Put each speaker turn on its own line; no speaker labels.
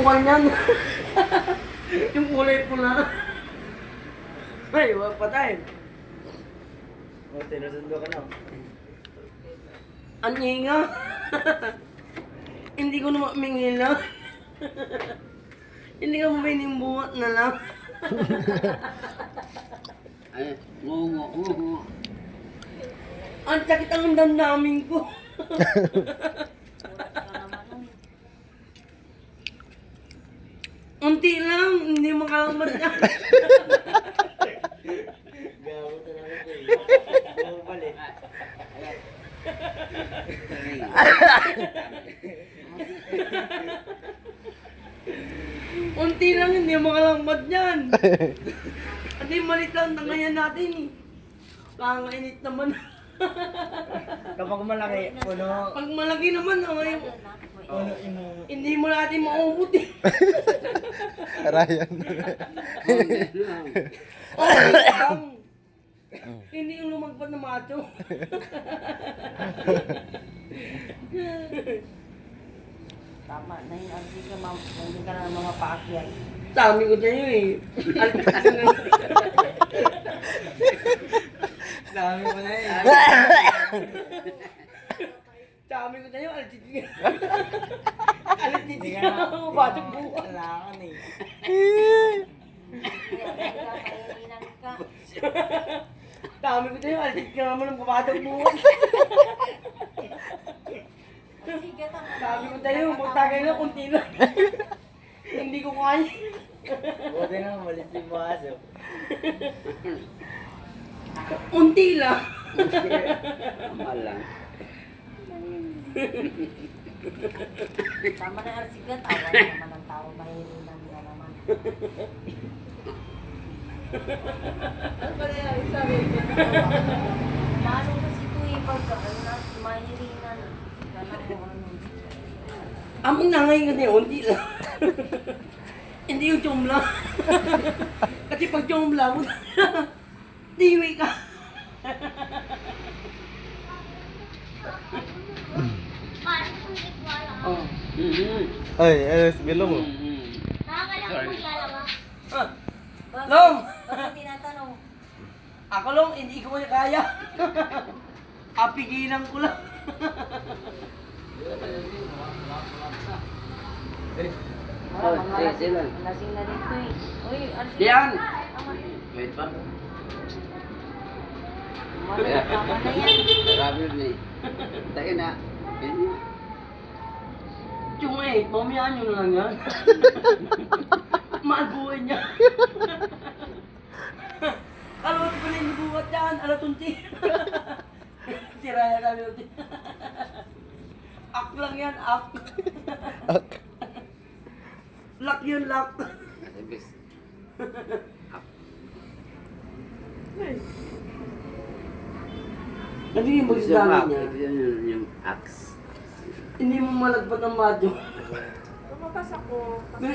asukal niyan. Yung kulay pula. Ay, wala patay.
O, sinusundo ka na.
Anyinga. Hindi ko na mamingila. Hindi ka mabininbuhat na lang.
Ay, ngungo.
Ang sakit ang damdamin ko. Unti lang, hindi makalamat na.
Gawa talaga ko eh. Gawa pala eh.
Unti lang, hindi makalamat yan. Hindi malit lang tangayan natin eh. Pangainit naman.
Kapag malaki, puno.
Pag malaki naman, ngayon,
Puno yung...
hindi mo natin maubot eh.
Ryan.
Hindi yung lumagpat na macho.
Tama na yun, hindi ka na mga paakyat.
Sabi ko sa'yo eh.
Dami ko na eh.
Sabi ko sa'yo, alititi ka na ako, batok bukas.
Kailangan eh.
Kailangan ka.
Sabi ko sa'yo, alititi ka naman ng batok bukas.
Sige, tama.
Sabi ko sa'yo, magtagay na kunti lang. Hindi ko kaya.
Buti na, malis yung mga aso.
Unti lang.
Mahal lang.
Tama na arsigat, awa naman ang tao, mahirinan nila naman. Lalo kasi ito eh, pag mahirinan, ganun mo ano.
Among nangay kasi unti lang. Hindi yung chumla. Kasi pag chumla mo, diwi ka. Oh.
Ay, bilo mo.
Ah, Long!
Bakit tinatanong?
Ako long, hindi ko na kaya. Apigilan ko lang.
Oh, sino?
Lasing na dito eh. Uy, arsigat.
Yan! Wait pa.
Tama na yan.
Marami yun eh. Tayo na.
Yung mamaya nyo na lang yan. Mahal buhay niya. Kalawat ko na yung buhat yan, alatunti. Siraya namin ulit. Ak lang yan, ak.
Ak.
Lock yun, lock.
Ibig.
Ano yung magsasabi niya?
Yung axe.
Hindi mo malagpat ng madyo.
Lumabas ako.
Pero